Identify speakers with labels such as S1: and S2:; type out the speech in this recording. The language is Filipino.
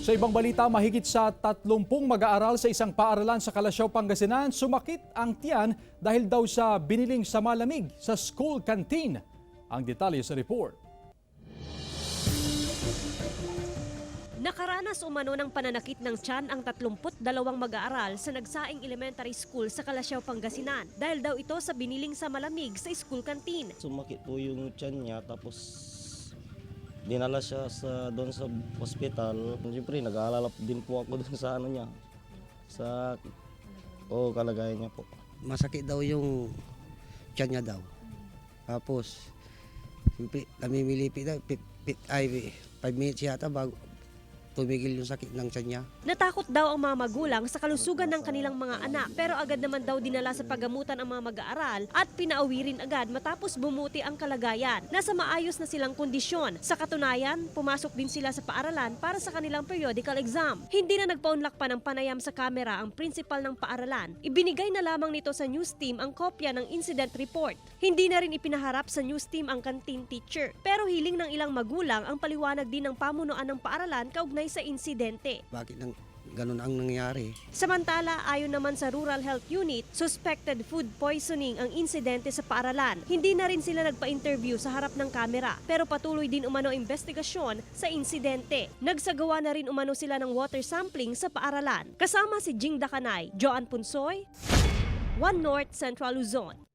S1: Sa ibang balita, mahigit sa 30 mag-aaral sa isang paaralan sa Calasiao, Pangasinan sumakit ang tiyan dahil daw sa biniling sa malamig sa school canteen. Ang detalye sa report.
S2: Nakaranas umano ng pananakit ng tiyan ang 32 mag-aaral sa Nagsaing Elementary School sa Calasiao, Pangasinan dahil daw ito sa biniling sa malamig sa school canteen.
S3: Sumakit po yung tiyan niya tapos dinala siya doon sa hospital. Siyempre nag-aalala din po ako doon sa ano niya, sa kalagayan niya po.
S4: Masakit daw yung tiyan niya daw. Tapos, siyempre namimilipi daw, 5 minutes yata bago tumigil yung sakit ng tiyan niya.
S2: Natakot daw ang mga magulang sa kalusugan ng kanilang mga anak pero agad naman daw dinala sa pagamutan ang mga mag-aaral at pinauwi rin agad matapos bumuti ang kalagayan. Nasa maayos na silang kondisyon. Sa katunayan, pumasok din sila sa paaralan para sa kanilang periodical exam. Hindi na nagpaunlak pa ng panayam sa kamera ang principal ng paaralan. Ibinigay na lamang nito sa news team ang kopya ng incident report. Hindi na rin ipinaharap sa news team ang canteen teacher. Pero hiling ng ilang magulang ang paliwanag din ng pamunuan ng paaralan kaugnay sa insidente.
S4: Bakit ganun ang nangyari?
S2: Samantala, ayon naman sa Rural Health Unit, suspected food poisoning ang insidente sa paaralan. Hindi na rin sila nagpa-interview sa harap ng kamera, pero patuloy din umano investigasyon sa insidente. Nagsagawa na rin umano sila ng water sampling sa paaralan. Kasama si Jing Dakanay, Joan Punsoy, One North Central Luzon.